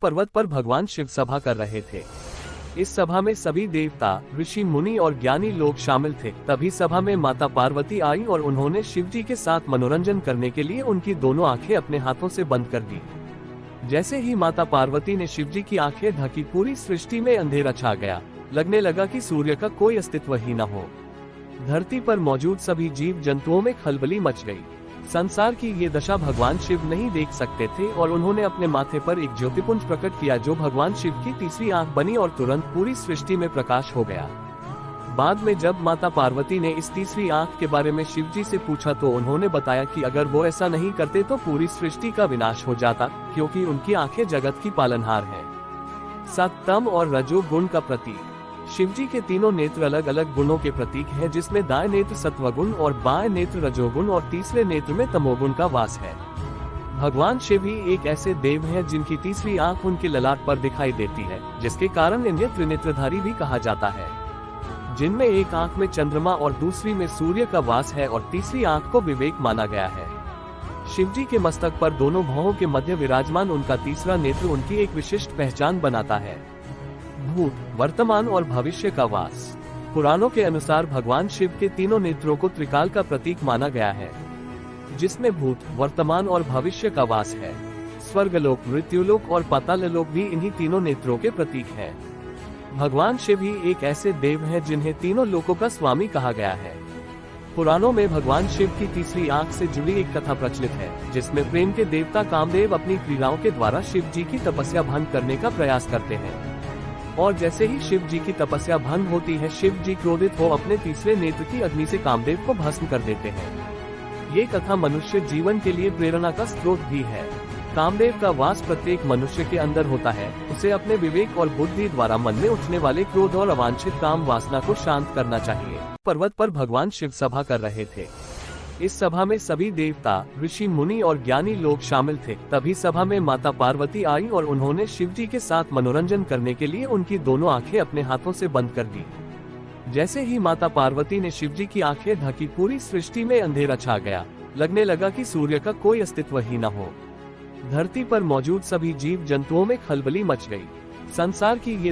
पर्वत पर भगवान शिव सभा कर रहे थे। इस सभा में सभी देवता, ऋषि, मुनि और ज्ञानी लोग शामिल थे। तभी सभा में माता पार्वती आई और उन्होंने शिव जी के साथ मनोरंजन करने के लिए उनकी दोनों आंखें अपने हाथों से बंद कर दी। जैसे ही माता पार्वती ने शिव जी की आंखें ढकी, पूरी सृष्टि में अंधेरा छा गया। लगने लगा कि सूर्य का कोई अस्तित्व ही न हो। धरती पर मौजूद सभी जीव जंतुओं में खलबली मच गई। संसार की ये दशा भगवान शिव नहीं देख सकते थे और उन्होंने अपने माथे पर एक ज्योतिपुंज प्रकट किया जो भगवान शिव की तीसरी आंख बनी और तुरंत पूरी सृष्टि में प्रकाश हो गया। बाद में जब माता पार्वती ने इस तीसरी आंख के बारे में शिव जी से पूछा तो उन्होंने बताया कि अगर वो ऐसा नहीं करते तो पूरी सृष्टि का विनाश हो जाता, क्योंकि उनकी आंखें जगत की पालनहार हैं। सत्तम और रजोगुण का प्रतीक। शिवजी के तीनों नेत्र अलग अलग गुणों के प्रतीक हैं, जिसमें दाएं नेत्र सत्वगुण और बाएं नेत्र रजोगुण और तीसरे नेत्र में तमोगुण का वास है। भगवान शिव ही एक ऐसे देव हैं जिनकी तीसरी आंख उनके ललाट पर दिखाई देती है, जिसके कारण इन्हें त्रिनेत्रधारी भी कहा जाता है। जिनमें एक आंख में चंद्रमा और दूसरी में सूर्य का वास है और तीसरी आंख को विवेक माना गया है। शिवजी के मस्तक पर दोनों भौहों के मध्य विराजमान उनका तीसरा नेत्र उनकी एक विशिष्ट पहचान बनाता है। भूत, वर्तमान और भविष्य का वास। पुराणों के अनुसार भगवान शिव के तीनों नेत्रों को त्रिकाल का प्रतीक माना गया है, जिसमें भूत, वर्तमान और भविष्य का वास है। स्वर्गलोक, मृत्युलोक और पाताललोक भी इन्हीं तीनों नेत्रों के प्रतीक हैं। भगवान शिव ही एक ऐसे देव हैं जिन्हें तीनों लोकों का स्वामी कहा गया है। पुराणों में भगवान शिव की तीसरी आंख से जुड़ी एक कथा प्रचलित है, जिसमें प्रेम के देवता कामदेव अपनी क्रीड़ाओं के द्वारा शिव जी की तपस्या भंग करने का प्रयास करते हैं। और जैसे ही शिव जी की तपस्या भंग होती है, शिव जी क्रोधित हो अपने तीसरे नेत्र की अग्नि से कामदेव को भस्म कर देते हैं। ये कथा मनुष्य जीवन के लिए प्रेरणा का स्रोत भी है। कामदेव का वास प्रत्येक मनुष्य के अंदर होता है। उसे अपने विवेक और बुद्धि द्वारा मन में उठने वाले क्रोध और अवांछित काम वासना को शांत करना चाहिए। पर्वत पर भगवान शिव सभा कर रहे थे। इस सभा में सभी देवता, ऋषि, मुनि और ज्ञानी लोग शामिल थे। तभी सभा में माता पार्वती आई और उन्होंने शिव जी के साथ मनोरंजन करने के लिए उनकी दोनों आंखें अपने हाथों से बंद कर दी। जैसे ही माता पार्वती ने शिव जी की आंखें ढकी, पूरी सृष्टि में अंधेरा छा गया। लगने लगा कि सूर्य का कोई अस्तित्व ही न हो। धरती पर मौजूद सभी जीव जंतुओं में खलबली मच गई। संसार की ये